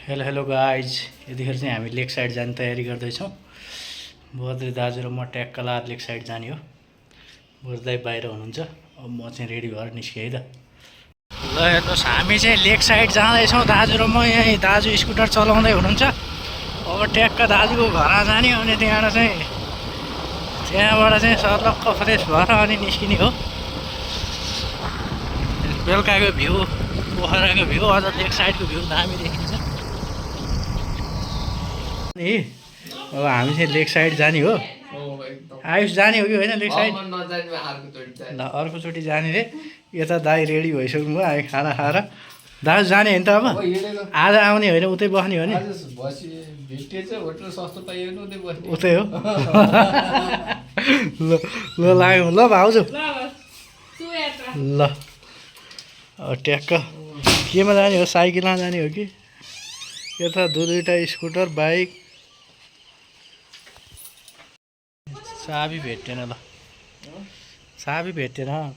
Hello hello guys, यतिखेर चाहिँ हामी लेक साइड जाने तयारी गर्दैछौँ। बद्री दाजु र म ट्याक्क लाएर लेक साइड जाने हो। बद्री बाहिर हुनुहुन्छ, अब म चाहिँ रेडी भएर निस्केँ है त। ल हेर्नुहोस्, हामी चाहिँ लेक साइड जाँदैछौँ। दाजु र म यहीँ, दाजु स्कुटर चलाउँदै हुनुहुन्छ। अब ट्याक्क दाजुको घरमा जाने, अनि त्यहाँबाट चाहिँ सर्लक्क फ्रेस भएर अनि निस्किने हो। बेलुकाको भ्यू, पोखराको भ्यू, अझ लेक साइडको भ्यू दामी देखिन्छ। अब हामी चाहिँ लेक साइड जाने हो। आयुष जाने हो कि होइन लेक साइड? ल अर्कोचोटि जाने रे। यता दाई रेडी भइसक्नु भयो हामी खाना खाएर। दाजु जाने होइन त अब? आज आउने होइन, उतै बस्ने हो नि? उतै हो। ल ल लाग्यौँ ल भाउजू। ल अब ट्याक्क केमा जाने हो? साइकलमा जाने हो कि यता दुईवटा स्कुटर बाइक? चाबी भेटेन। ल चाबी भेटेन,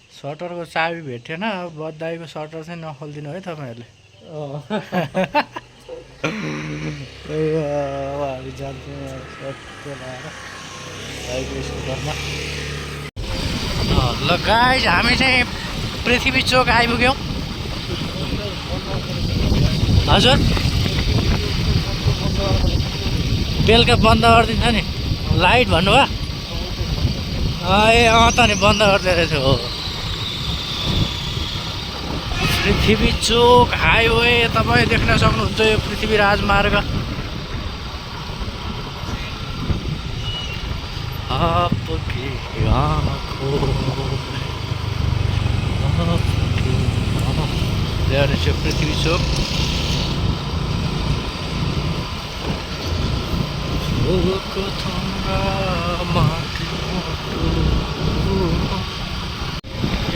सटरको चाबी भेटेन। अब बद्दाईको सटर चाहिँ नखोलिदिनु है तपाईँहरूले। अब हामी जान्छौँ सट्टो लाएर बाइकको स्कुटरमा। ल गाइज, हामी चाहिँ पृथ्वी चोक आइपुग्यौँ। हजुर बेलुका बन्द गरिदिन्छ नि लाइट भन्नुभयो? ए त नि बन्द गरिदिएको रहेछ। हो, पृथ्वी चोक हाइवे तपाईँ देख्न सक्नुहुन्छ। यो पृथ्वी राजमार्ग। पृथ्वी चोक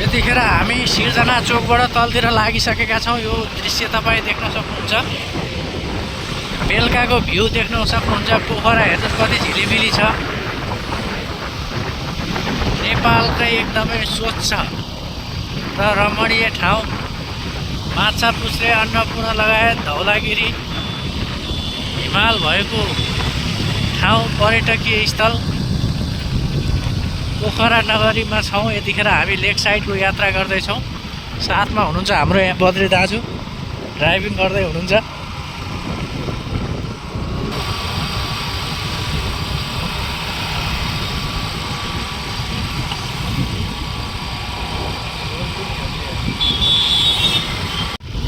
यतिखेर हामी सिर्जना चोकबाट तलतिर लागिसकेका छौँ। यो दृश्य तपाईँ देख्न सक्नुहुन्छ। बेलुकाको भ्यू देख्न सक्नुहुन्छ। पोखरा हेर्नुहोस् कति झिलिमिली छ। नेपालकै एकदमै स्वच्छ र रमणीय ठाउँ। माछापुच्छ्रे, अन्नपूर्ण लगायत धौलागिरी हिमाल भएको ठाउँ, पर्यटकीय स्थल पोखरा नगरीमा छौँ। यतिखेर हामी लेक साइडको यात्रा गर्दैछौँ। साथमा हुनुहुन्छ हाम्रो यहाँ बद्री दाजु, ड्राइभिङ गर्दै हुनुहुन्छ।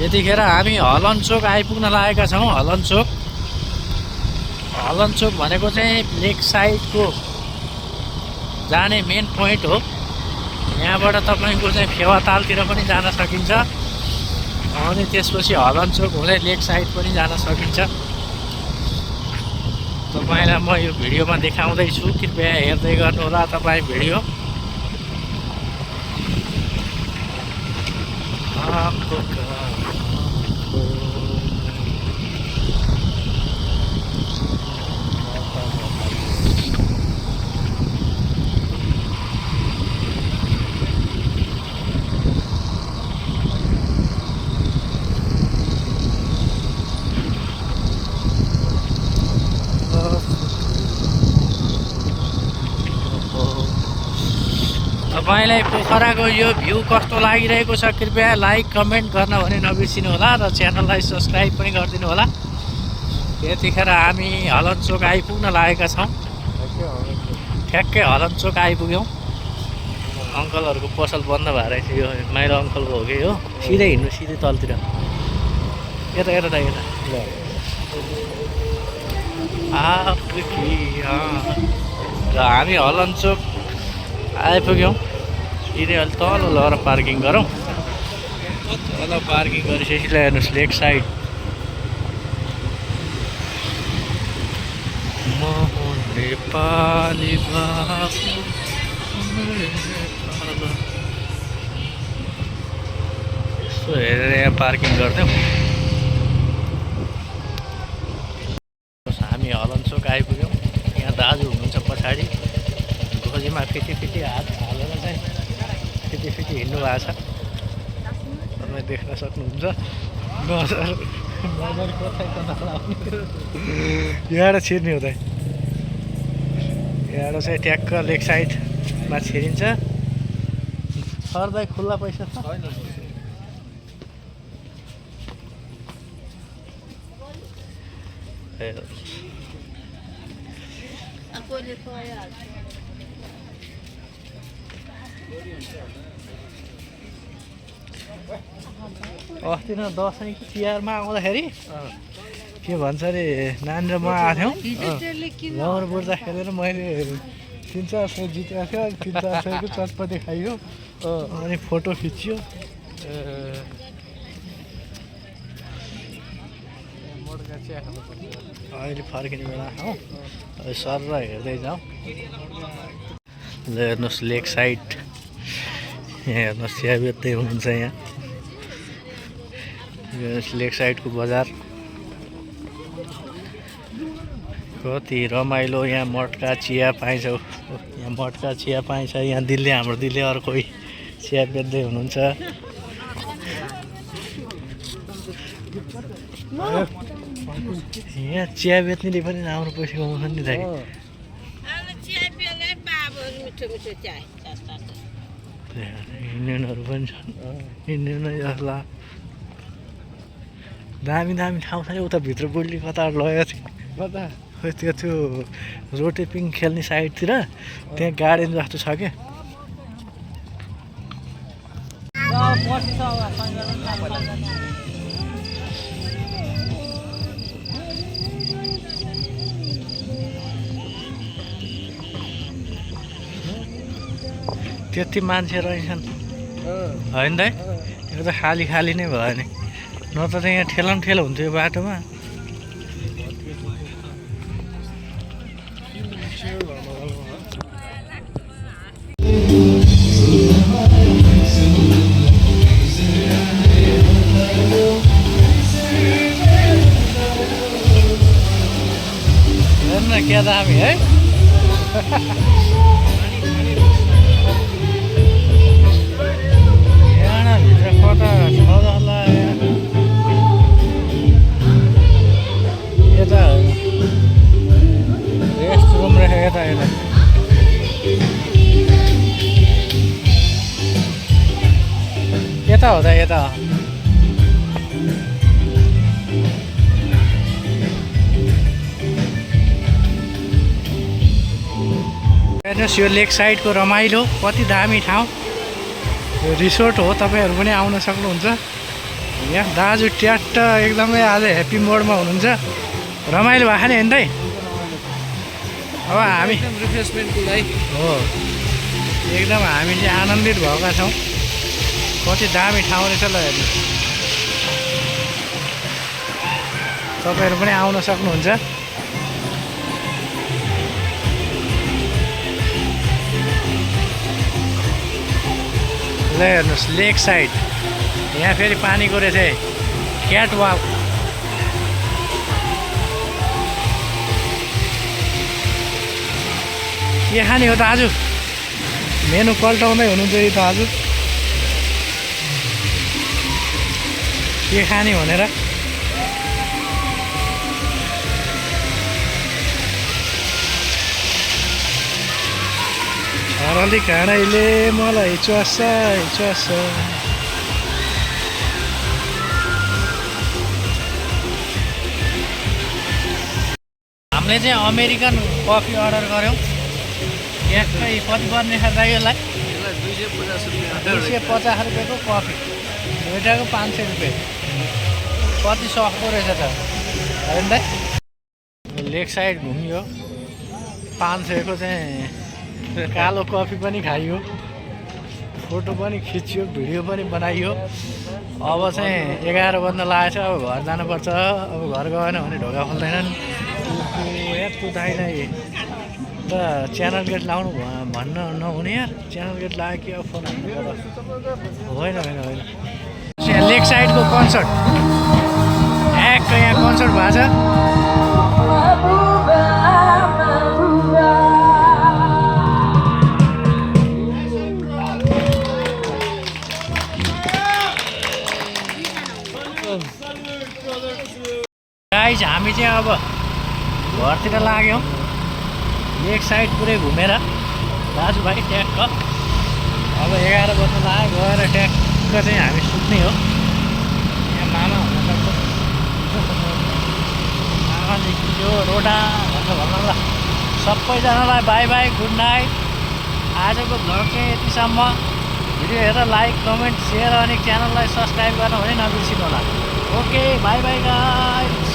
यतिखेर हामी हलन चोक आइपुग्न लागेका छौँ। हलन चोक भनेको चाहिँ लेक साइडको जाने मेन पोइन्ट हो। यहाँबाट तपाईँको चाहिँ फेवातालतिर पनि जान सकिन्छ, अनि त्यसपछि हलन चोक हुँदै लेक साइड पनि जान सकिन्छ। तपाईँलाई म यो भिडियोमा देखाउँदैछु, कृपया हेर्दै गर्नुहोला तपाईँ भिडियो। तपाईँलाई पोखराको यो भ्यू कस्तो लागिरहेको छ कृपया लाइक कमेन्ट गर्न भने नबिर्सिनु होला, र च्यानललाई सब्सक्राइब पनि गरिदिनु होला। यतिखेर हामी हलन चोक आइपुग्न लागेका छौँ। ठ्याक्कै हलन चोक आइपुग्यौँ। अङ्कलहरूको पसल बन्द भएर रहेछ। यो माइलो अङ्कलको हो कि हो। सिधै हिँड्नु, सिधै तलतिर। यता यता त यता। र हामी हलन चोक आइपुग्यौँ। सिधै अलि तल लगेर पार्किङ गरौँ। तल पार्किङ गरिसकेपछि हेर्नुहोस् लेक साइड। नेपाली यसो हेरेर यहाँ पार्किङ गरिदिउँ। हामी हलन चोक आइपुग्यौँ। यहाँ दाजु हुनुहुन्छ पछाडि, गोजीमा फिटी हात हालेर चाहिँ फिटी हिँड्नु भएको छ। तपाईँ देख्न सक्नुहुन्छ। नजर यहाँबाट छिर्ने हुँदै यहाँबाट चाहिँ ट्याक्क लेक साइडमा छिरिन्छ सर्दै खुल्ला पैसा छ अस्ति न दसैँ तिहारमा आउँदाखेरि के भन्छ अरे नानी र म आएको थियौँ लौर बुर्जा खेलेर मैले 300-400 जितेको थियो 300-400 चटपटी खाइयो अनि फोटो खिचियो अहिले फर्किने बेला हौ सर र हेर्दै जाउँ ल हेर्नुहोस् लेक साइड यहाँ हेर्नुहोस् चिया बेच्दै हुनुहुन्छ यहाँ लेक साइडको बजार कति रमाइलो यहाँ मटका चिया पाइन्छ यहाँ मटका चिया पाइन्छ यहाँ दिल्ली हाम्रो दिल्ली अर्को चिया बेच्दै हुनुहुन्छ यहाँ चिया बेच्नेले पनि राम्रो पैसा कमाउँछ नि दाइ इन्डियनहरू पनि छन् इन्डियनै जसला दामी दामी ठाउँ छ उता भित्र बुढली कता लगेको थियो कता खै त्यो रोटेपिङ खेल्ने साइडतिर त्यहाँ गार्डन जस्तो छ क्या त्यति मान्छे रहेछन् होइन दाइ यो त खाली खाली नै भयो नि नत्र त यहाँ ठेला ठेला हुन्थ्यो यो बाटोमा हेर्न क्या दामी है यहाँभित्र कता छ होला यता रेस्ट रुम रहेछ यता यता यता हो त यता हेर्नुहोस् यो लेक साइडको रमाइलो कति दामी ठाउँ यो रिसोर्ट हो तपाईँहरू पनि आउन सक्नुहुन्छ यहाँ दाजु ट्याट्ट एकदमै आज ह्याप्पी मोडमा हुनुहुन्छ रमाइलो भएको नि होइन दाइ अब हामी रिफ्रेसमेन्टको लागि हो एकदम हामी चाहिँ आनन्दित भएका छौँ कति दामी ठाउँ रहेछ ल हेर्नु तपाईँहरू पनि आउन सक्नुहुन्छ ल हेर्नुहोस् लेक साइड यहाँ फेरि पानीको रहेछ क्याट वाक के खाने हो त आज मेनु पल्टाउँदै हुनुहुन्छ यो त आज के खाने भनेर हरली काँडैले मलाई चुहास्छ हामीले चाहिँ अमेरिकन कफी अर्डर गऱ्यौँ ट्याक्कै कति पर्ने खाँदा यसलाई 250 रुपियाँको कफी दुइटाको 500 रुपियाँ कति सक्दो रहेछ त होइन त लेक साइड घुमियो 500 को चाहिँ कालो कफी पनि खाइयो फोटो पनि खिचियो भिडियो पनि बनाइयो अब चाहिँ 11 बज्न लागेछ अब घर जानुपर्छ अब घर गएन भने ढोका खोल्दैनन् यत्रो दाइलाई त च्यानल गेट लाउनु भन्न नहुने यार च्यानल गेट लाग्यो कि अब फोन होइन होइन होइन लेक साइडको कन्सर्ट एक यहाँ कन्सर्ट भएको छ गाइज हामी चाहिँ अब घरतिर लाग्यौँ एक साइड पुरै घुमेर दाजुभाइ ट्याक्क अब 11 बज्नु लाग्यो गएर ट्याक्क चाहिँ हामी सुत्ने हो यहाँ मामा हुनसक्छ मामादेखि त्यो रोडा भनेर भन्नु ल सबैजनालाई बाई बाई गुड नाइट आजको भ्लग चाहिँ यतिसम्म भिडियो हेरेर लाइक कमेन्ट सेयर अनि च्यानललाई सब्सक्राइब गर्न भने नबिर्सिनु होला ओके बाई बाई गाइस